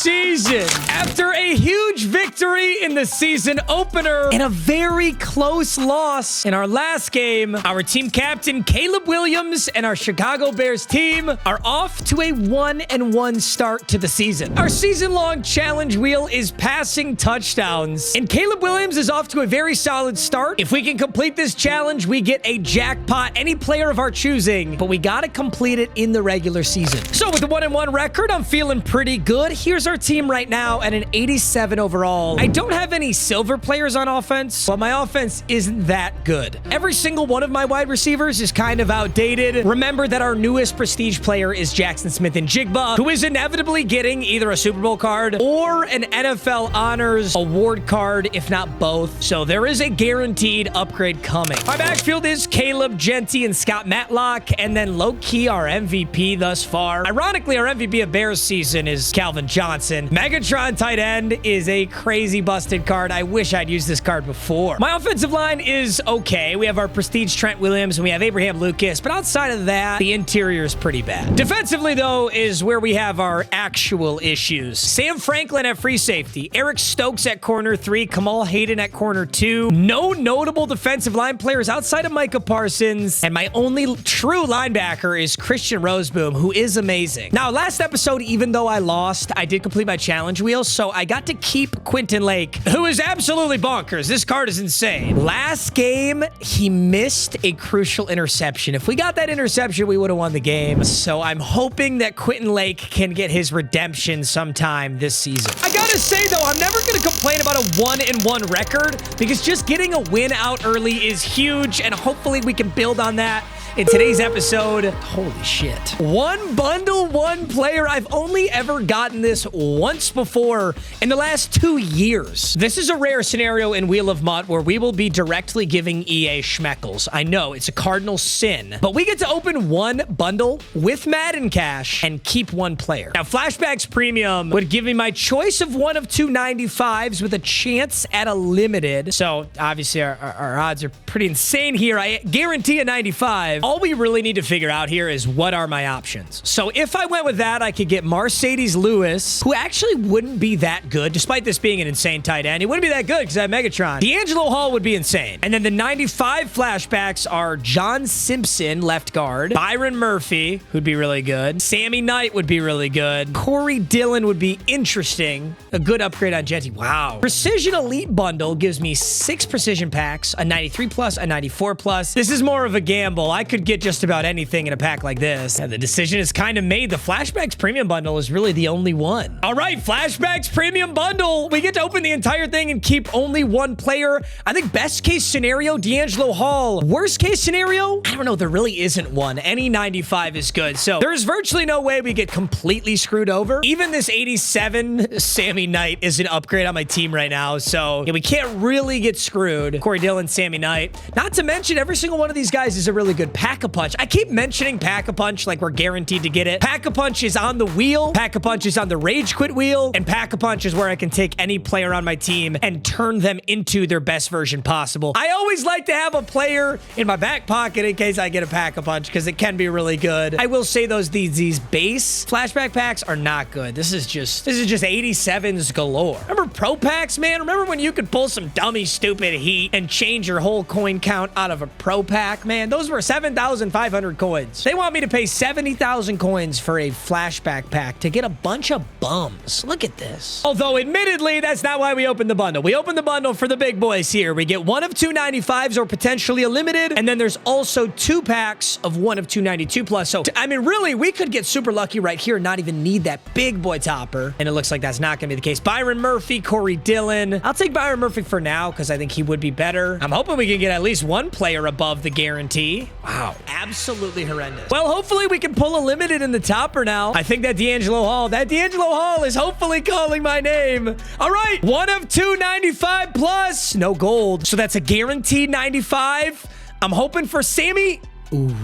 season. After a huge victory in the season opener and a very close loss in our last game, our team captain Caleb Williams and our Chicago Bears team are off to a 1-1 start to the season. Our season-long challenge wheel is passing touchdowns, and Caleb Williams is off to a very solid start. If we can complete this challenge, we get a jackpot, any player of our choosing, but we gotta complete it in the regular season. So with the 1-1 record, I'm feeling pretty good. Here's our team right now at an 87 overall. I don't have any silver players on offense, but my offense isn't that good. Every single one of my wide receivers is kind of outdated. Remember that our newest prestige player is Jackson Smith-Njigba, who is inevitably getting either a Super Bowl card or an NFL Honors Award card, if not both. So there is a guaranteed upgrade coming. My backfield is Caleb Genty and Scott Matlock, and then low-key our MVP thus far. Ironically, our MVP of Bears season is Calvin Johnson. Megatron tight end is a crazy busted card. I wish I'd used this card before. My offensive line is okay. We have our prestige Trent Williams and we have Abraham Lucas, but outside of that, the interior is pretty bad. Defensively, though, is where we have our actual issues. Sam Franklin at free safety, Eric Stokes at corner 3, Kamal Hayden at corner 2. No notable defensive line players outside of Micah Parsons, and my only true linebacker is Christian Roseboom, who is amazing. Now, last episode, even though I lost, I did complete my challenge wheel, so I got to keep Quentin Lake, who is absolutely bonkers. This card is insane. Last game, he missed a crucial interception. If we got that interception, we would have won the game. So I'm hoping that Quentin Lake can get his redemption sometime this season. I gotta say, though, I'm never gonna complain about a 1-1 record because just getting a win out early is huge, and hopefully we can build on that in today's episode. Holy shit. One bundle, one player. I've only ever gotten this once before in the last 2 years. This is a rare scenario in Wheel of MUT where we will be directly giving EA schmeckles. I know it's a cardinal sin, but we get to open one bundle with Madden cash and keep one player. Now, Flashbacks Premium would give me my choice of one of 2 95s with a chance at a limited. So obviously our odds are pretty insane here. I guarantee a 95. All we really need to figure out here is what are my options. So if I went with that, I could get Mercedes Lewis, who actually wouldn't be that good, despite this being an insane tight end. He wouldn't be that good because I have Megatron. D'Angelo Hall would be insane. And then the 95 flashbacks are John Simpson, left guard, Byron Murphy, who'd be really good, Sammy Knight would be really good, Corey Dillon would be interesting, a good upgrade on Genty. Wow. Precision Elite Bundle gives me 6 precision packs, a 93 plus, a 94 plus. This is more of a gamble. I could get just about anything in a pack like this. And the decision is kind of made. The Flashbacks Premium Bundle is really the only one. All right, Flashbacks Premium Bundle. We get to open the entire thing and keep only one player. I think best case scenario, D'Angelo Hall. Worst case scenario, I don't know. There really isn't one. Any 95 is good. So there's virtually no way we get completely screwed over. Even this 87 Sammy Knight is an upgrade on my team right now. So yeah, we can't really get screwed. Corey Dillon, Sammy Knight. Not to mention every single one of these guys is a really good Pack-a-Punch. I keep mentioning Pack-a-Punch like we're guaranteed to get it. Pack-a-Punch is on the wheel. Pack-a-Punch is on the Rage Quit wheel. And Pack-a-Punch is where I can take any player on my team and turn them into their best version possible. I always like to have a player in my back pocket in case I get a Pack-a-Punch because it can be really good. I will say these base flashback packs are not good. This is just 87s galore. Remember Pro Packs, man? Remember when you could pull some dummy stupid heat and change your whole coin count out of a Pro Pack, man? Those were 7,500 coins. They want me to pay 70,000 coins for a flashback pack to get a bunch of bums. Look at this. Although, admittedly, that's not why we opened the bundle. We opened the bundle for the big boys here. We get one of 2 95s or potentially a limited, and then there's also 2 packs of one of 2 92 plus. So, I mean, really, we could get super lucky right here and not even need that big boy topper, and it looks like that's not going to be the case. Byron Murphy, Corey Dillon. I'll take Byron Murphy for now because I think he would be better. I'm hoping we can get at least one player above the guarantee. Wow. Absolutely horrendous. Well, hopefully we can pull a limited in the topper now. I think that D'Angelo Hall is hopefully calling my name. All right. One of 2 95 plus. No gold. So that's a guaranteed 95. I'm hoping for Sammy. Ooh.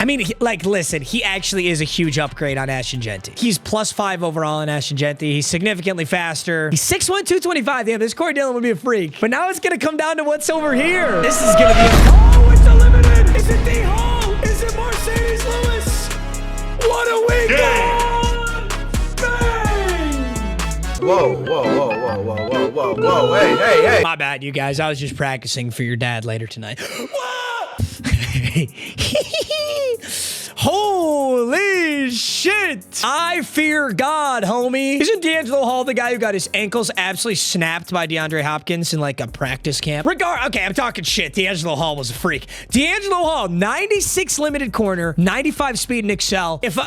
I mean, listen, he actually is a huge upgrade on Ashton Genty. He's +5 overall on Ashton Genty. He's significantly faster. He's 6'1", 225. Damn, this Corey Dillon would be a freak. But now it's going to come down to what's over here. This is going to be oh, it's a limited. Is it D. Hall? Is it Mercedes Lewis? What a week! Yeah. Bang! whoa. Hey. My bad, you guys. I was just practicing for your dad later tonight. Holy shit. I fear God, homie. Isn't D'Angelo Hall the guy who got his ankles absolutely snapped by DeAndre Hopkins in like a practice camp? Okay, I'm talking shit. D'Angelo Hall was a freak. D'Angelo Hall, 96 limited corner, 95 speed and excel. If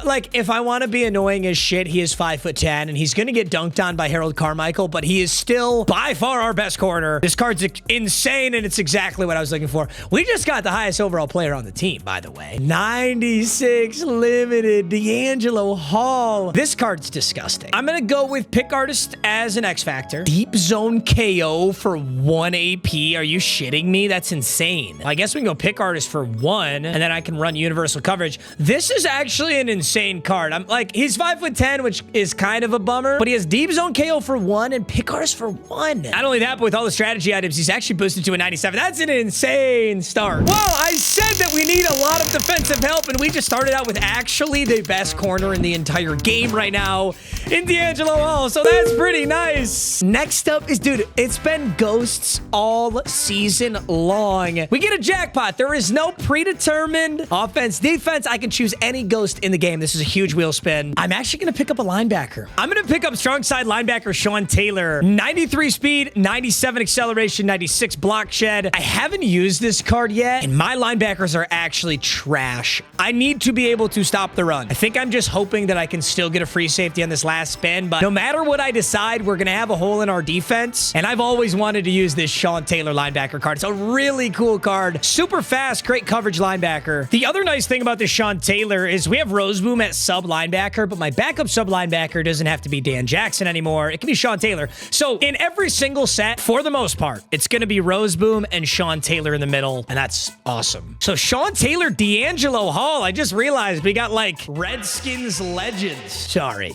I want to be annoying as shit, he is 5'10", and he's going to get dunked on by Harold Carmichael, but he is still by far our best corner. This card's insane, and it's exactly what I was looking for. We just got the highest overall player on the team, by the way. 96 limited D'Angelo Hall. This card's disgusting. I'm gonna go with Pick Artist as an X Factor. Deep Zone KO for 1 AP. Are you shitting me? That's insane. I guess we can go Pick Artist for 1, and then I can run Universal Coverage. This is actually an insane card. I'm like, he's 5'10", which is kind of a bummer, but he has Deep Zone KO for 1 and Pick Artist for 1. Not only that, but with all the strategy items, he's actually boosted to a 97. That's an insane start. Well, I said that we need a lot of defensive help, and we just started out with actually the best corner in the entire game right now in D'Angelo Hall, so that's pretty nice. Next up is, dude, it's been ghosts all season long. We get a jackpot. There is no predetermined offense, defense. I can choose any ghost in the game. This is a huge wheel spin. I'm actually going to pick up a linebacker. I'm going to pick up strong side linebacker Sean Taylor. 93 speed, 97 acceleration, 96 block shed. I haven't used this card yet, and my linebackers are actually trash. I need to be able to stop the run. I think I'm just hoping that I can still get a free safety on this last spin, but no matter what I decide, we're going to have a hole in our defense, and I've always wanted to use this Sean Taylor linebacker card. It's a really cool card. Super fast, great coverage linebacker. The other nice thing about this Sean Taylor is we have Roseboom at sub linebacker, but my backup sub linebacker doesn't have to be Dan Jackson anymore. It can be Sean Taylor. So in every single set, for the most part, it's going to be Roseboom and Sean Taylor in the middle, and that's awesome. So Sean Taylor, D'Angelo Hall. I just realized we got like Redskins legends. Sorry.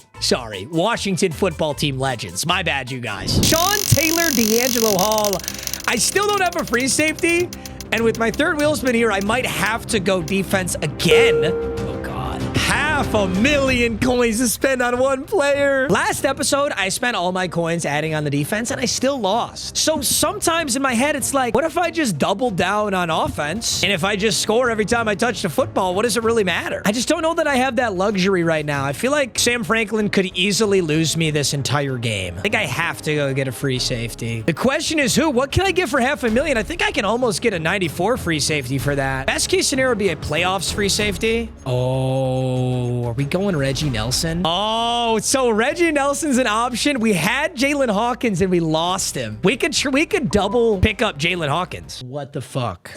Washington football team legends. My bad, you guys. Sean Taylor, D'Angelo Hall. I still don't have a free safety, and with my third wheel spin here, I might have to go defense again. Oh, God. $500,000 coins to spend on one player. Last episode, I spent all my coins adding on the defense, and I still lost. So sometimes in my head, it's like, what if I just double down on offense? And if I just score every time I touch the football, what does it really matter? I just don't know that I have that luxury right now. I feel like Sam Franklin could easily lose me this entire game. I think I have to go get a free safety. The question is who? What can I get for $500,000? I think I can almost get a 94 free safety for that. Best case scenario would be a playoffs free safety. Oh, are we going Reggie Nelson? Oh, so Reggie Nelson's an option. We had Jalen Hawkins and we lost him. We could double pick up Jalen Hawkins. What the fuck?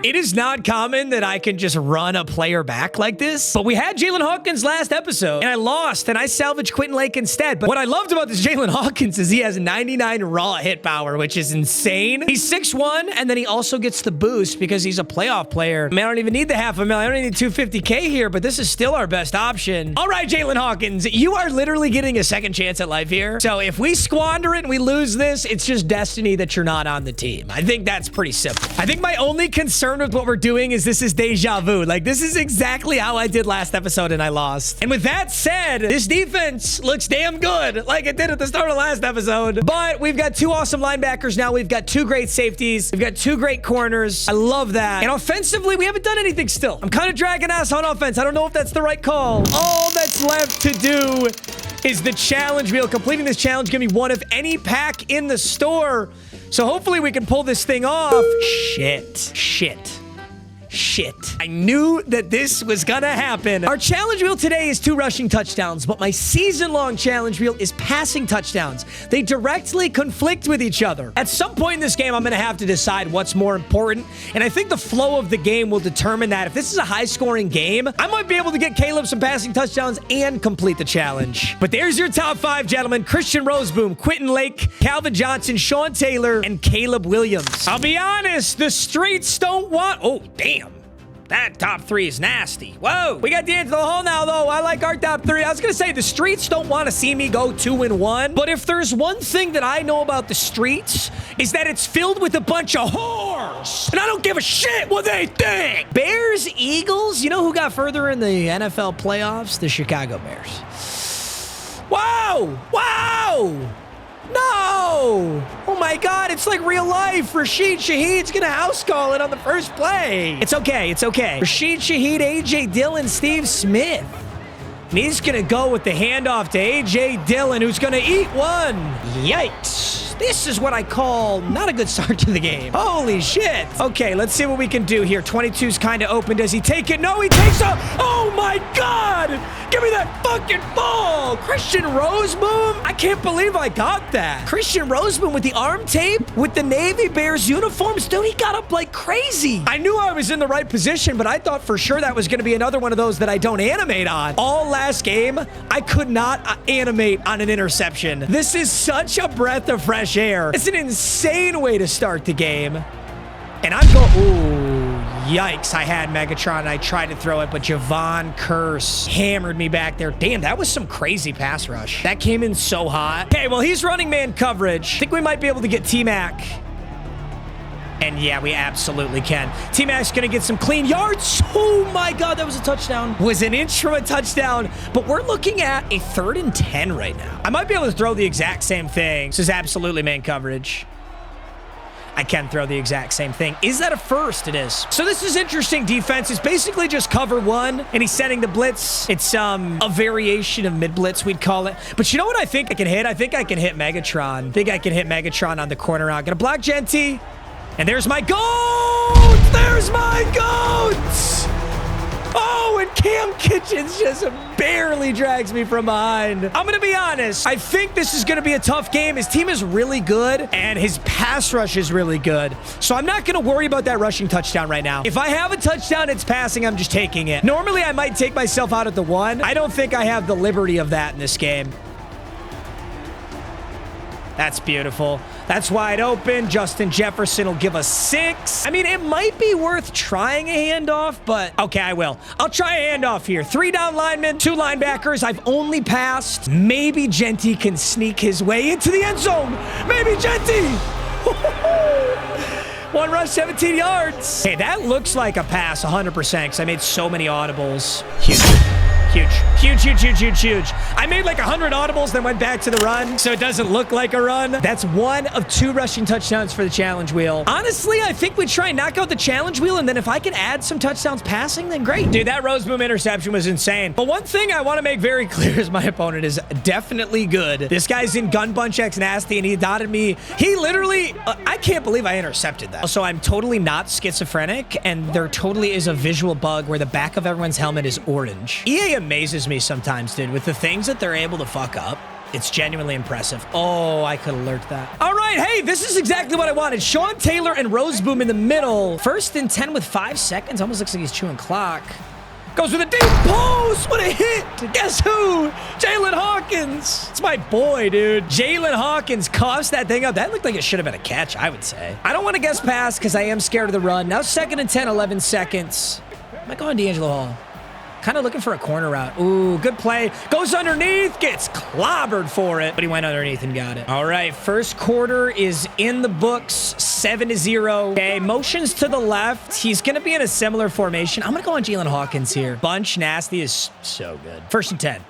It is not common that I can just run a player back like this, but we had Jalen Hawkins last episode, and I lost, and I salvaged Quentin Lake instead. But what I loved about this Jalen Hawkins is he has 99 raw hit power, which is insane. He's 6'1", and then he also gets the boost because he's a playoff player. Man, I don't even need the $500,000. I don't even need 250K here, but this is still our best option. All right, Jalen Hawkins, you are literally getting a second chance at life here. So if we squander it and we lose this, it's just destiny that you're not on the team. I think that's pretty simple. I think my only concern with what we're doing is this is deja vu. Like, this is exactly how I did last episode and I lost. And with that said, this defense looks damn good like it did at the start of last episode. But we've got two awesome linebackers now. We've got two great safeties. We've got two great corners. I love that. And offensively, we haven't done anything still. I'm kind of dragging ass on offense. I don't know if that's the right call. All that's left to do is the challenge wheel. Completing this challenge can be one of any pack in the store. So hopefully we can pull this thing off. Shit. I knew that this was gonna happen. Our challenge wheel today is 2 rushing touchdowns, but my season-long challenge wheel is passing touchdowns. They directly conflict with each other. At some point in this game, I'm gonna have to decide what's more important, and I think the flow of the game will determine that. If this is a high-scoring game, I might be able to get Caleb some passing touchdowns and complete the challenge. But there's your top 5, gentlemen. Christian Roseboom, Quentin Lake, Calvin Johnson, Sean Taylor, and Caleb Williams. I'll be honest, the streets don't want... Oh, damn. That top 3 is nasty. Whoa. We got D'Angelo Hall now, though. I like our top 3. I was going to say, the streets don't want to see me go 2-1. But if there's one thing that I know about the streets, is that it's filled with a bunch of whores. And I don't give a shit what they think. Bears, Eagles. You know who got further in the NFL playoffs? The Chicago Bears. No! Wow! No! Oh my God, it's like real life. Rashid Shaheed's gonna house call it on the first play. It's okay, it's okay. Rashid Shaheed, AJ Dillon, Steve Smith. And he's gonna go with the handoff to AJ Dillon, who's gonna eat one. Yikes. This is what I call not a good start to the game. Holy shit. Okay, let's see what we can do here. 22's kind of open. Does he take it? No, he takes it. Oh my God. Give me that fucking ball. Christian Roseboom. I can't believe I got that. Christian Roseboom with the arm tape, with the Navy Bears uniforms. Dude, he got up like crazy. I knew I was in the right position, but I thought for sure that was going to be another one of those that I don't animate on. All last game, I could not animate on an interception. This is such a breath of fresh air. It's an insane way to start the game. And I'm going, ooh, yikes. I had Megatron. I tried to throw it, but Javon Curse hammered me back there. Damn, that was some crazy pass rush. That came in so hot. Okay, well, he's running man coverage. I think we might be able to get T-Mac. And yeah, we absolutely can. T-Mac's gonna get some clean yards. Oh my God, that was a touchdown. Was an inch from a touchdown, but we're looking at a 3rd and 10 right now. I might be able to throw the exact same thing. This is absolutely man coverage. I can throw the exact same thing. Is that a first? It is. So this is interesting defense. It's basically just cover one, and he's sending the blitz. It's a variation of mid-blitz, we'd call it. But you know what I think I can hit? I think I can hit Megatron. I think I can hit Megatron on the corner route. Gonna block Genty. And there's my goat! There's my goat! Oh, and Cam Kitchens just barely drags me from behind. I'm going to be honest. I think this is going to be a tough game. His team is really good, and his pass rush is really good. So I'm not going to worry about that rushing touchdown right now. If I have a touchdown, it's passing. I'm just taking it. Normally, I might take myself out at the 1. I don't think I have the liberty of that in this game. That's beautiful. That's wide open. Justin Jefferson will give us 6. I mean, it might be worth trying a handoff, but okay, I will. I'll try a handoff here. 3 down linemen, 2 linebackers. I've only passed. Maybe Genty can sneak his way into the end zone. Maybe Genty. 1 rush, 17 yards. Hey, that looks like a pass 100% because I made so many audibles. Huge. Huge. Huge, huge, huge, huge, huge. I made like 100 audibles, then went back to the run, so it doesn't look like a run. That's 1 of 2 rushing touchdowns for the challenge wheel. Honestly, I think we try and knock out the challenge wheel, and then if I can add some touchdowns passing, then great. Dude, that Roseboom interception was insane. But one thing I want to make very clear is my opponent is definitely good. This guy's in Gun Bunch X Nasty, and he dotted me. He literally, I can't believe I intercepted that. So I'm totally not schizophrenic, and there totally is a visual bug where the back of everyone's helmet is orange. EA amazes me sometimes, dude, with the things that they're able to fuck up. It's genuinely impressive. Oh, I could alert that. All right, hey, this is exactly what I wanted. Sean Taylor and Roseboom in the middle. 1st and 10 with 5 seconds. Almost looks like he's chewing clock. Goes with a deep post. What a hit. Guess who? Jalen Hawkins. It's my boy, dude. Jalen Hawkins coughs that thing up. That looked like it should have been a catch, I would say. I don't want to guess pass because I am scared of the run. Now 2nd and 10, 11 seconds. I might go on D'Angelo Hall. Kind of looking for a corner route. Ooh, good play. Goes underneath, gets clobbered for it, but he went underneath and got it. All right, first quarter is in the books, 7-0. Okay, motions to the left. He's going to be in a similar formation. I'm going to go on Jalen Hawkins here. Bunch Nasty is so good. 1st and 10.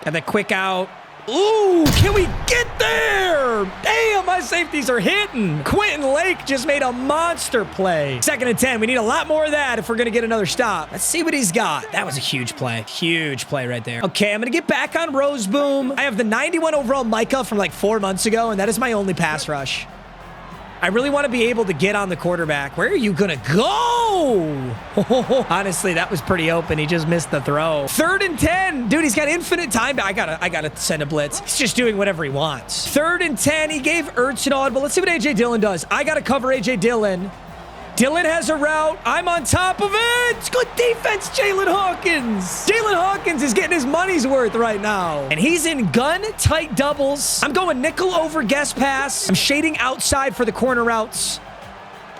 Got the quick out. Ooh, can we get there? Damn, my safeties are hitting. Quentin Lake just made a monster play. 2nd and 10. We need a lot more of that if we're going to get another stop. Let's see what he's got. That was a huge play. Huge play right there. Okay, I'm going to get back on Roseboom. I have the 91 overall Micah from like 4 months ago, and that is my only pass rush. I really want to be able to get on the quarterback. Where are you going to go? Honestly, that was pretty open. He just missed the throw. 3rd and 10. Dude, he's got infinite time. I gotta send a blitz. He's just doing whatever he wants. 3rd and 10. He gave Ertz an audible. Let's see what AJ Dillon does. I got to cover AJ Dillon. Dillon has a route. I'm on top of it. Good defense, Jalen Hawkins. Jalen Hawkins is getting his money's worth right now. And he's in gun-tight doubles. I'm going nickel over guest pass. I'm shading outside for the corner routes.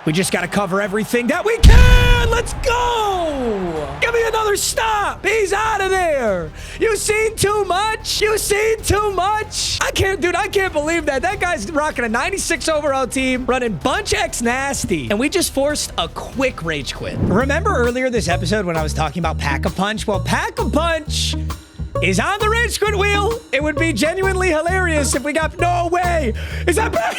We just got to cover everything that we can. Let's go. Give me another stop. He's out of there. You seen too much? You seen too much? I can't believe that. That guy's rocking a 96 overall team, running Bunch X Nasty. And we just forced a quick rage quit. Remember earlier this episode when I was talking about Pack-a-Punch? Well, Pack-a-Punch is on the rage quit wheel. It would be genuinely hilarious if we got... No way. Is that back?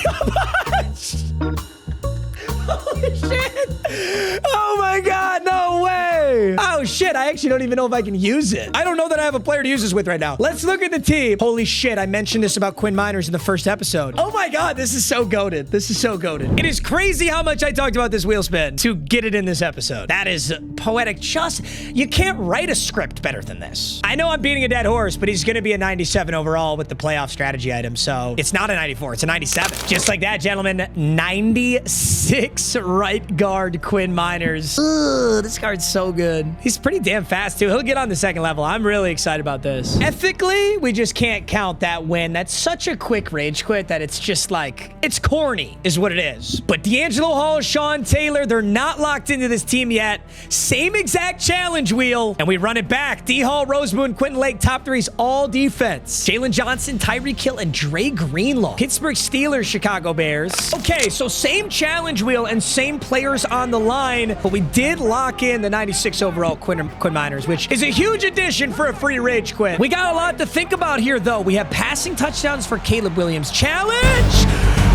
Holy shit. Oh my God, no way. Oh shit, I actually don't even know if I can use it. I don't know that I have a player to use this with right now. Let's look at the team. Holy shit, I mentioned this about Quinn Miners in the first episode. Oh my God, this is so goated. This is so goated. It is crazy how much I talked about this wheel spin to get it in this episode. That is poetic. Just, you can't write a script better than this. I know I'm beating a dead horse, but he's gonna be a 97 overall with the playoff strategy item, so it's not a 94, it's a 97. Just like that, gentlemen, 96 right guard Quinn Miners. Ugh, this card's so good. He's pretty damn fast too. He'll get on the second level. I'm really excited about this. Ethically, we just can't count that win. That's such a quick rage quit that it's just like, it's corny is what it is. But D'Angelo Hall, Sean Taylor, they're not locked into this team yet. Same exact challenge wheel. And we run it back. D Hall, Rosemoon, Quentin Lake, top threes, all defense. Jalen Johnson, Tyreek Hill, and Dre Greenlaw. Pittsburgh Steelers, Chicago Bears. Okay, so same challenge wheel and same players on the line, but we did lock in the 96 overall Quinn Miners, which is a huge addition for a free rage quit. We got a lot to think about here, though. We have passing touchdowns for Caleb Williams. Challenge!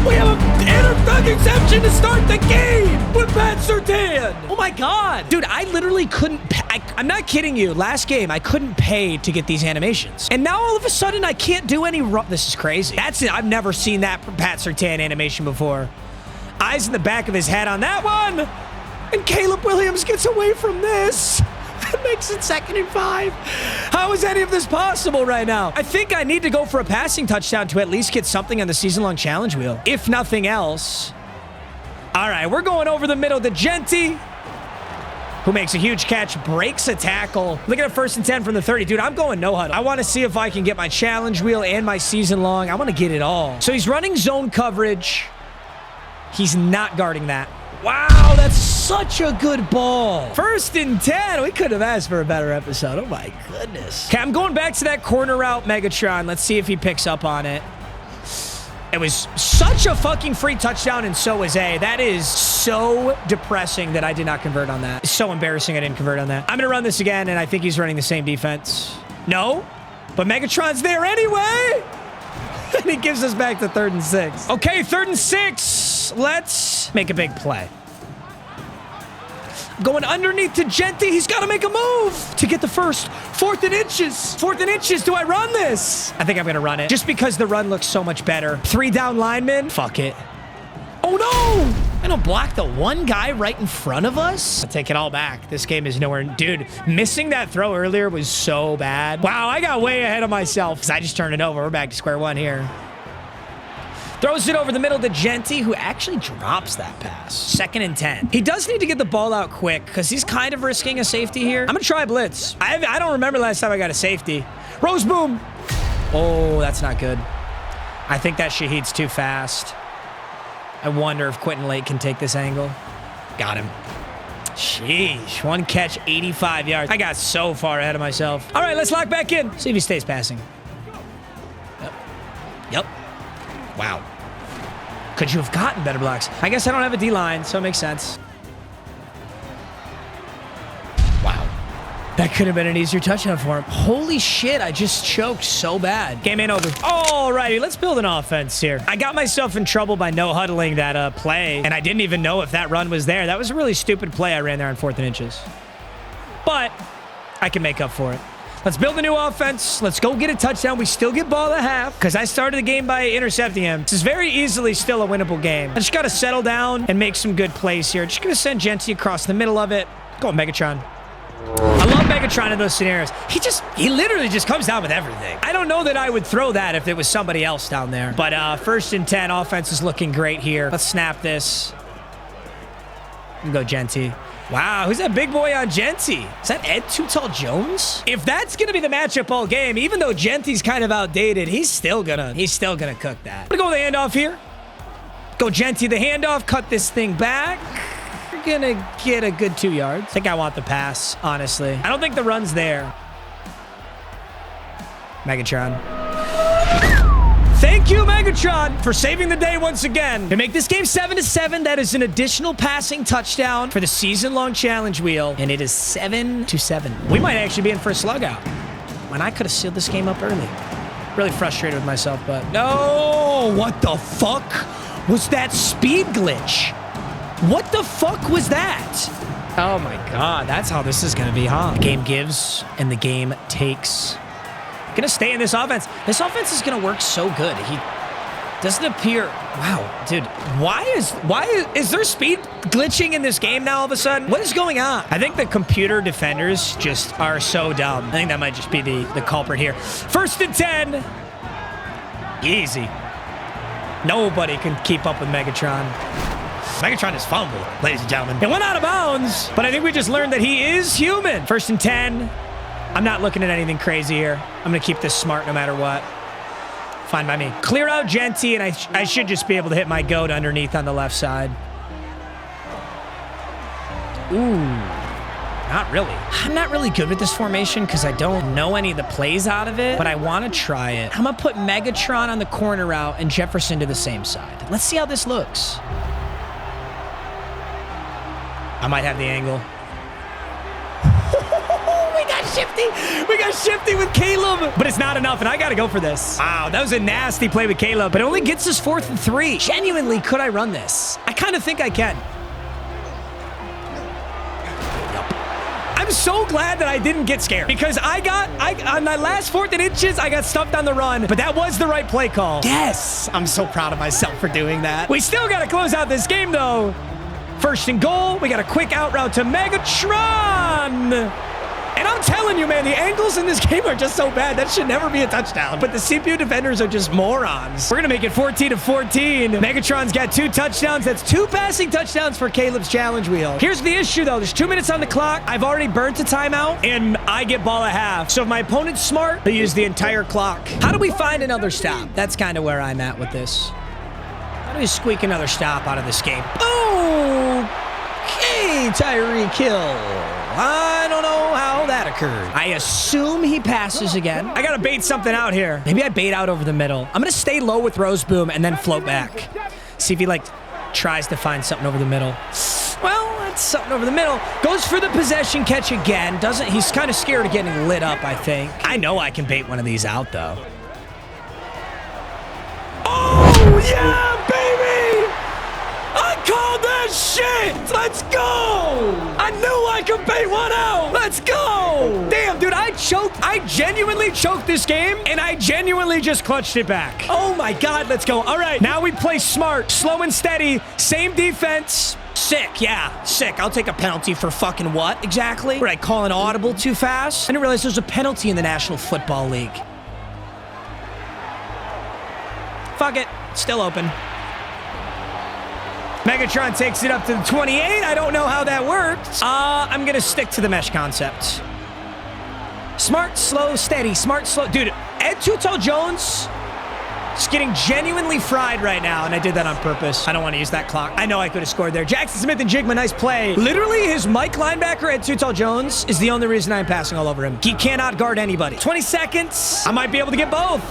We have an interception to start the game with Pat Surtain. Oh my God. Dude, I literally couldn't, I'm not kidding you. Last game, I couldn't pay to get these animations. And now all of a sudden, I can't do any, this is crazy. That's it. I've never seen that Pat Surtain animation before. Eyes in the back of his head on that one. And Caleb Williams gets away from this. That makes it 2nd and 5. How is any of this possible right now? I think I need to go for a passing touchdown to at least get something on the season-long challenge wheel, if nothing else. All right, we're going over the middle to Genty, who makes a huge catch, breaks a tackle. Look at a 1st and 10 from the 30. Dude, I'm going no huddle. I want to see if I can get my challenge wheel and my season-long. I want to get it all. So he's running zone coverage. He's not guarding that. Wow, that's such a good ball. 1st and 10. We could have asked for a better episode. Oh my goodness. Okay, I'm going back to that corner route, Megatron. Let's see if he picks up on it. It was such a fucking free touchdown, and so was A. That is so depressing that I did not convert on that. It's so embarrassing I didn't convert on that. I'm going to run this again, and I think he's running the same defense. No, but Megatron's there anyway. And he gives us back to 3rd and 6. Okay, 3rd and 6. Let's make a big play. Going underneath to Genty. He's got to make a move to get the first. 4th and inches. 4th and inches. Do I run this? I think I'm going to run it just because the run looks so much better. 3 down linemen. Fuck it. Oh, no. I don't block the one guy right in front of us. I'll take it all back. This game is nowhere. Dude, missing that throw earlier was so bad. Wow, I got way ahead of myself because I just turned it over. We're back to square one here. Throws it over the middle to Genty, who actually drops that pass. 2nd and 10. He does need to get the ball out quick because he's kind of risking a safety here. I'm going to try blitz. I don't remember last time I got a safety. Rose boom. Oh, that's not good. I think that Shaheed's too fast. I wonder if Quentin Lake can take this angle. Got him. Sheesh. 1 catch, 85 yards. I got so far ahead of myself. All right, let's lock back in. See if he stays passing. Yep. Wow. Could you have gotten better blocks? I guess I don't have a D-line, so it makes sense. Wow. That could have been an easier touchdown for him. Holy shit, I just choked so bad. Game ain't over. Alrighty, let's build an offense here. I got myself in trouble by no-huddling that play, and I didn't even know if that run was there. That was a really stupid play I ran there on 4th and inches. But I can make up for it. Let's build a new offense. Let's go get a touchdown. We still get ball at half because I started the game by intercepting him. This is very easily still a winnable game. I just got to settle down and make some good plays here. Just going to send Genty across the middle of it. Go on, Megatron. I love Megatron in those scenarios. He literally just comes down with everything. I don't know that I would throw that if it was somebody else down there. But 1st and 10, offense is looking great here. Let's snap this. Go Genty. Wow, who's that big boy on Genty? Is that Ed Too Tall Jones? If that's gonna be the matchup all game, even though Genty's kind of outdated, he's still gonna cook that. I'm gonna go with the handoff here. Go Genty the handoff, cut this thing back. We're gonna get a good 2 yards. I think I want the pass, honestly. I don't think the run's there. Megatron. Thank you, Megatron, for saving the day once again. To make this game 7-7, that is an additional passing touchdown for the season-long challenge wheel, and it is 7-7. We might actually be in for a slug out. when I could have sealed this game up early. Really frustrated with myself, but no, what the fuck was that speed glitch? What the fuck was that? Oh my God, that's how this is gonna be, huh? The game gives and the game takes. Gonna stay in this offense. This offense is gonna work so good. He doesn't appear. Wow, dude, why is there speed glitching in this game now all of a sudden? What is going on? I think the computer defenders just are so dumb. I think that might just be the culprit here. 1st and 10. Easy. Nobody can keep up with Megatron. Megatron is fumbled, ladies and gentlemen. It went out of bounds, but I think we just learned that he is human. 1st and 10. I'm not looking at anything crazy here. I'm going to keep this smart no matter what. Fine by me. Clear out Genty, and I should just be able to hit my goat underneath on the left side. Ooh, not really. I'm not really good with this formation because I don't know any of the plays out of it, but I want to try it. I'm going to put Megatron on the corner route and Jefferson to the same side. Let's see how this looks. I might have the angle. We got shifty with Caleb, but it's not enough, and I got to go for this. Wow, that was a nasty play with Caleb, but it only gets us 4th and 3. Genuinely, could I run this? I kind of think I can. Yep. I'm so glad that I didn't get scared because on my last 4th and inches, I got stuffed on the run, but that was the right play call. Yes, I'm so proud of myself for doing that. We still got to close out this game, though. 1st and goal. We got a quick out route to Megatron. And I'm telling you, man, the angles in this game are just so bad. That should never be a touchdown. But the CPU defenders are just morons. We're going to make it 14-14. Megatron's got 2 touchdowns. That's 2 passing touchdowns for Caleb's challenge wheel. Here's the issue, though. There's 2 minutes on the clock. I've already burnt a timeout, and I get ball at half. So if my opponent's smart, they use the entire clock. How do we find another stop? That's kind of where I'm at with this. How do we squeak another stop out of this game? Okay, Tyreek Hill. I don't know how that occurred. I assume he passes again. I gotta bait something out here. Maybe I bait out over the middle. I'm gonna stay low with Rose Boom and then float back. See if he tries to find something over the middle. Well, that's something over the middle. Goes for the possession catch again. He's kind of scared of getting lit up, I think. I know I can bait one of these out though. Oh yeah, baby! I called that shit! Let's go! I knew I could bait one out! Let's go! Damn, dude, I genuinely choked this game, and I genuinely just clutched it back. Oh my God, let's go. All right, now we play smart, slow and steady, same defense. Sick, yeah, sick. I'll take a penalty for fucking what exactly? Did I call an audible too fast? I didn't realize there's a penalty in the National Football League. Fuck it, still open. Megatron takes it up to the 28. I don't know how that worked. I'm going to stick to the mesh concept. Smart, slow, steady. Smart, slow. Dude, Ed Too Tall Jones is getting genuinely fried right now, and I did that on purpose. I don't want to use that clock. I know I could have scored there. Jackson Smith and Jigma, nice play. Literally, his Mike linebacker, Ed Too Tall Jones, is the only reason I'm passing all over him. He cannot guard anybody. 20 seconds. I might be able to get both.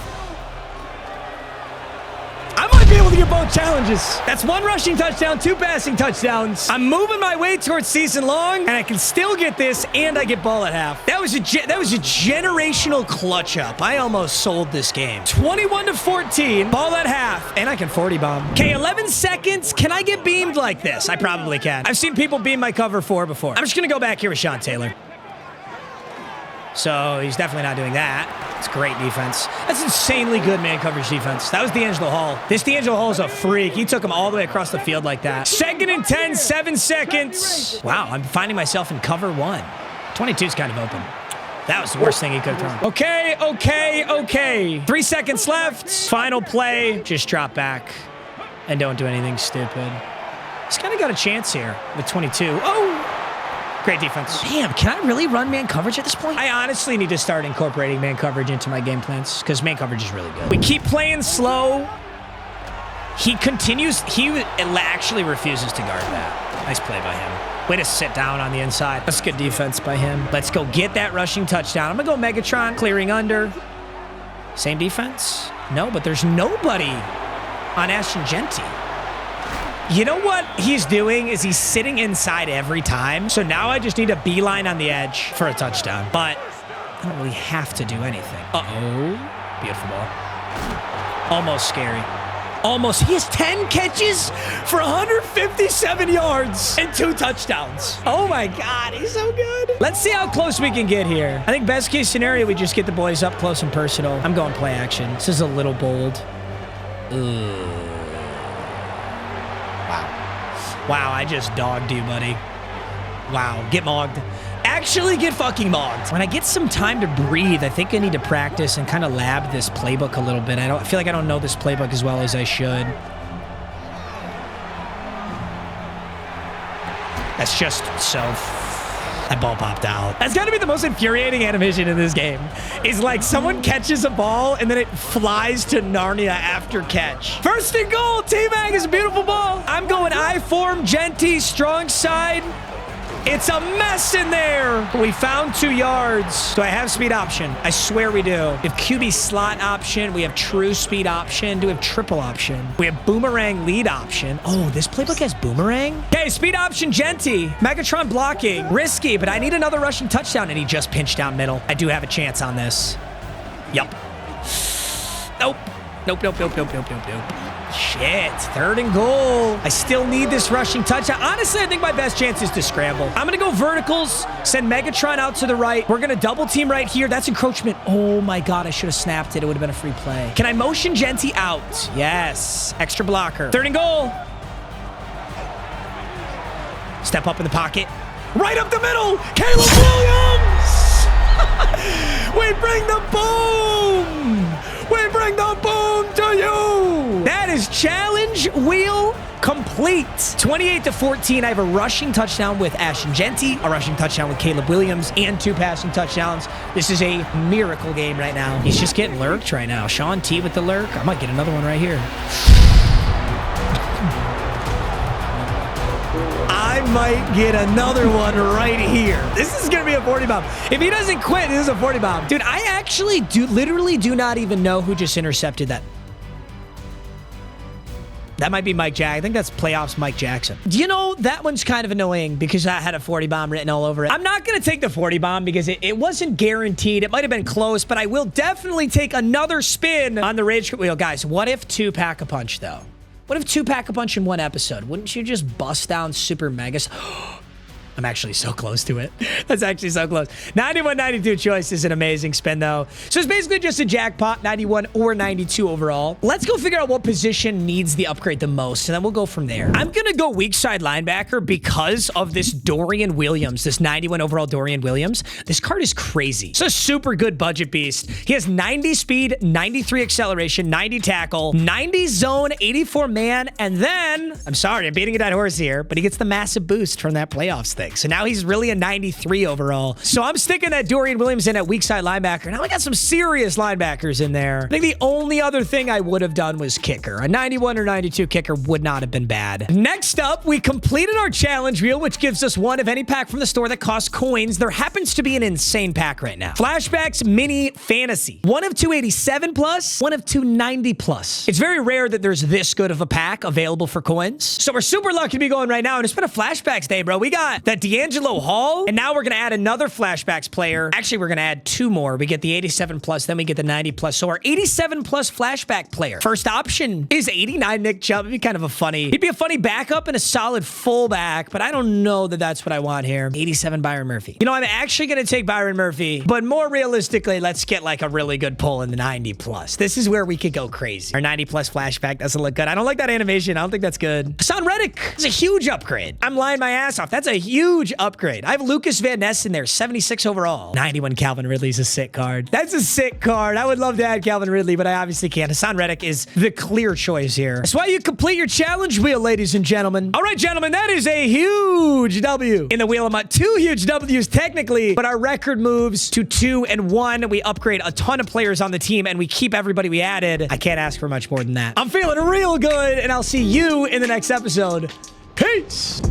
I might be able to get both challenges. That's 1 rushing touchdown, 2 passing touchdowns. I'm moving my way towards season long, and I can still get this, and I get ball at half. That was a generational clutch up. I almost sold this game. 21-14, ball at half, and I can 40 bomb. Okay, 11 seconds. Can I get beamed like this? I probably can. I've seen people beam my cover 4 before. I'm just going to go back here with Sean Taylor. So he's definitely not doing that. It's great defense. That's insanely good man coverage defense. That was D'Angelo Hall. This D'Angelo Hall is a freak. He took him all the way across the field like that. 2nd and 10, 7 seconds. Wow, I'm finding myself in cover 1. 22 is kind of open. That was the worst thing he could have thrown. Okay. 3 seconds left. Final play. Just drop back and don't do anything stupid. He's kind of got a chance here with 22. Oh! Great defense. Damn, can I really run man coverage at this point? I honestly need to start incorporating man coverage into my game plans because man coverage is really good. We keep playing slow. He actually refuses to guard that. Nice play by him. Way to sit down on the inside. That's good defense by him. Let's go get that rushing touchdown. I'm going to go Megatron, clearing under. Same defense? No, but there's nobody on Ashton Genty. You know what he's doing is he's sitting inside every time. So now I just need a beeline on the edge for a touchdown. But I don't really have to do anything. Uh-oh. Beautiful ball. Almost scary. Almost. He has 10 catches for 157 yards and 2 touchdowns. Oh my God, he's so good. Let's see how close we can get here. I think best case scenario, we just get the boys up close and personal. I'm going play action. This is a little bold. Wow, I just dogged you, buddy. Wow, get mogged. Actually get fucking mogged. When I get some time to breathe, I think I need to practice and kind of lab this playbook a little bit. I feel like I don't know this playbook as well as I should. That's just so... That ball popped out. That's got to be the most infuriating animation in this game. Is like someone catches a ball and then it flies to Narnia after catch. First and goal. T-Mag is a beautiful ball. I'm going I-form, Genty, strong side. It's a mess in there. We found 2 yards. Do I have speed option? I swear we do. We have QB slot option. We have true speed option. Do we have triple option? We have boomerang lead option. Oh, this playbook has boomerang? Okay, speed option, Genty. Megatron blocking. Risky, but I need another rushing touchdown, and he just pinched down middle. I do have a chance on this. Yup. Nope. Nope. Shit, 3rd and goal. I still need this rushing touchdown. Honestly, I think my best chance is to scramble. I'm going to go verticals, send Megatron out to the right. We're going to double team right here. That's encroachment. Oh my God, I should have snapped it. It would have been a free play. Can I motion Genty out? Yes. Extra blocker. 3rd and goal. Step up in the pocket. Right up the middle. Caleb Williams. We bring the boom. We bring the boom to you. That is challenge wheel complete. 28-14. I have a rushing touchdown with Ashton Genty, a rushing touchdown with Caleb Williams, and 2 passing touchdowns. This is a miracle game right now. He's just getting lurked right now. Sean T with the lurk. I might get another one right here. I might get another one right here. This is going to be a 40 bomb. If he doesn't quit, this is a 40 bomb. Dude, I actually literally do not even know who just intercepted that. That might be Mike Jack. I think that's playoffs Mike Jackson. Do you know, that one's kind of annoying because that had a 40 bomb written all over it. I'm not going to take the 40 bomb because it wasn't guaranteed. It might have been close, but I will definitely take another spin on the Rage Quit wheel. Guys, what if 2 Pack-a-Punch, though? What if 2 Pack-a-Punch in one episode? Wouldn't you just bust down Super Megas? I'm actually so close to it. That's actually so close. 91, 92 choice is an amazing spin, though. So it's basically just a jackpot, 91 or 92 overall. Let's go figure out what position needs the upgrade the most, and then we'll go from there. I'm going to go weak side linebacker because of this Dorian Williams, this 91 overall Dorian Williams. This card is crazy. It's a super good budget beast. He has 90 speed, 93 acceleration, 90 tackle, 90 zone, 84 man, and then, I'm sorry, I'm beating a dead horse here, but he gets the massive boost from that playoffs thing. So now he's really a 93 overall. So I'm sticking that Dorian Williams in at weak side linebacker. Now we got some serious linebackers in there. I think the only other thing I would have done was kicker. A 91 or 92 kicker would not have been bad. Next up, we completed our challenge wheel, which gives us one of any pack from the store that costs coins. There happens to be an insane pack right now. Flashbacks Mini Fantasy. One of 287 plus, one of 290 plus. It's very rare that there's this good of a pack available for coins. So we're super lucky to be going right now, and it's been a flashbacks day, bro. We got that D'Angelo Hall, and now we're going to add another flashbacks player. Actually, we're going to add 2 more. We get the 87 plus, then we get the 90 plus. So our 87 plus flashback player. First option is 89 Nick Chubb. It'd be kind of a funny, he'd be a funny backup and a solid fullback, but I don't know that that's what I want here. 87 Byron Murphy. You know, I'm actually going to take Byron Murphy, but more realistically, let's get like a really good pull in the 90 plus. This is where we could go crazy. Our 90 plus flashback doesn't look good. I don't like that animation. I don't think that's good. Hassan Reddick is a huge upgrade. I'm lying my ass off. That's a huge upgrade. I have Lucas Van Ness in there, 76 overall. 91 Calvin Ridley's a sick card. That's a sick card. I would love to add Calvin Ridley, but I obviously can't. Hassan Reddick is the clear choice here. That's why you complete your challenge wheel, ladies and gentlemen. All right, gentlemen, that is a huge W in the Wheel of MUT. 2 huge W's technically, but our record moves to 2 and 1. We upgrade a ton of players on the team, and we keep everybody we added. I can't ask for much more than that. I'm feeling real good, and I'll see you in the next episode. Peace!